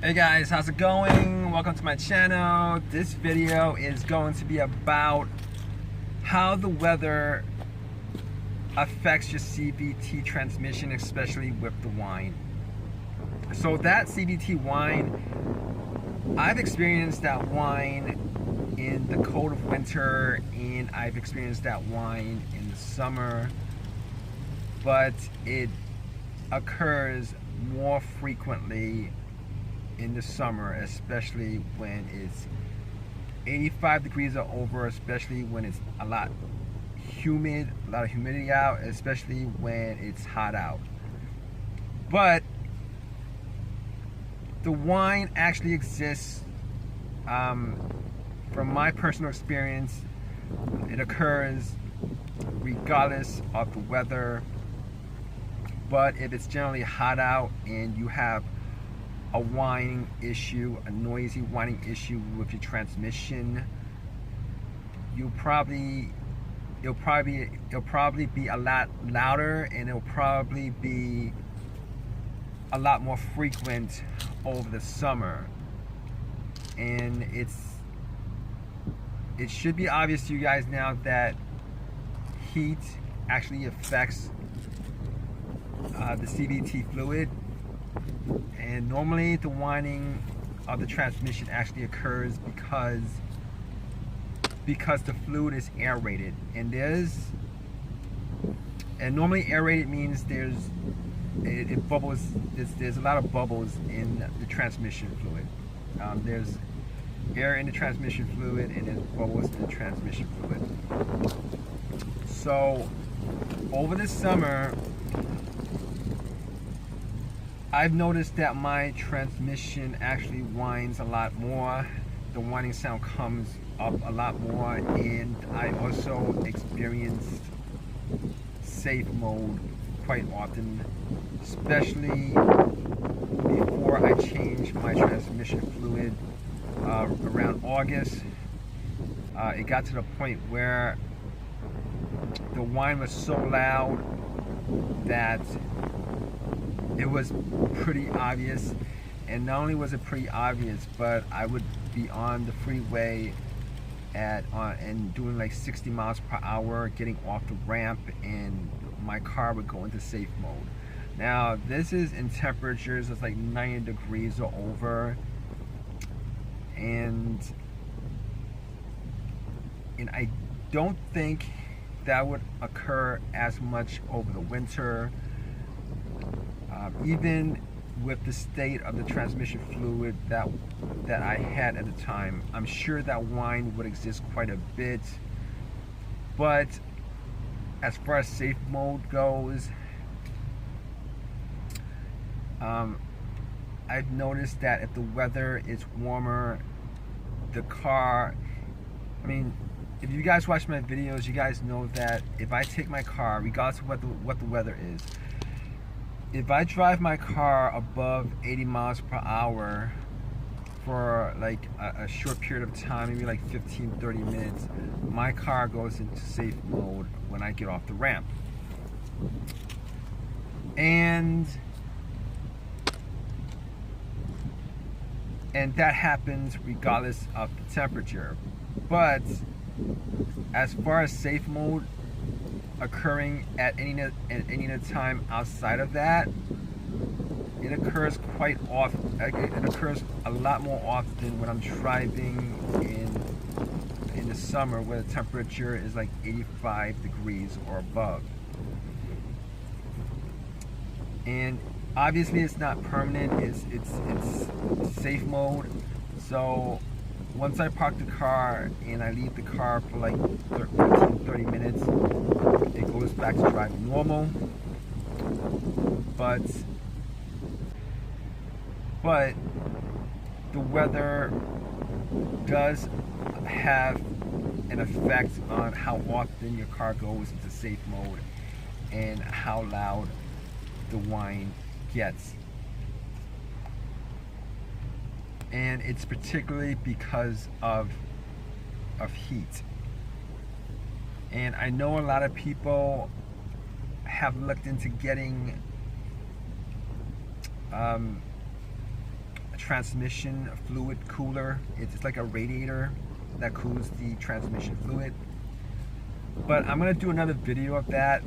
Hey guys, how's it going? Welcome to my channel. This video is going to be about how the weather affects your CVT transmission, especially with the whine. So that CVT whine, I've experienced that whine in the cold of winter, and I've experienced that whine in the summer, but it occurs more frequently in the summer, especially when it's 85 degrees or over, especially when it's a lot of humidity out, especially when it's hot out. But the whine actually exists. From my personal experience, it occurs regardless of the weather. But if it's generally hot out and you have a whining issue, a noisy whining issue with your transmission, it'll probably be a lot louder, and it'll probably be a lot more frequent over the summer. And it should be obvious to you guys now that heat actually affects the CVT fluid. And normally the whining of the transmission actually occurs because the fluid is aerated, and normally aerated means it bubbles. There's a lot of bubbles in the transmission fluid. There's air in the transmission fluid, and there's bubbles in the transmission fluid. So over the summer, I've noticed that my transmission actually whines a lot more. The whining sound comes up a lot more, and I also experienced safe mode quite often, especially before I changed my transmission fluid around August. It got to the point where the whine was so loud that it was pretty obvious. And not only was it pretty obvious, but I would be on the freeway and doing like 60 miles per hour, getting off the ramp, and my car would go into safe mode. Now this is in temperatures that's like 90 degrees or over, and I don't think that would occur as much over the winter. Even with the state of the transmission fluid that I had at the time, I'm sure that whine would exist quite a bit. But as far as safe mode goes, I've noticed that if the weather is warmer, the car, if you guys watch my videos, you guys know that if I take my car, regardless of what the weather is, if I drive my car above 80 miles per hour for like a short period of time, maybe like 15-30 minutes, my car goes into safe mode when I get off the ramp. And that happens regardless of the temperature. But as far as safe mode occurring at any time outside of that, it occurs quite often. It occurs a lot more often when I'm driving in the summer, where the temperature is like 85 degrees or above. And obviously it's not permanent. It's safe mode. So once I park the car and I leave the car for like 15-30 minutes, it goes back to driving normal. But the weather does have an effect on how often your car goes into safe mode and how loud the whine gets. And it's particularly because of heat. And I know a lot of people have looked into getting transmission fluid cooler. It's like a radiator that cools the transmission fluid. But I'm gonna do another video of that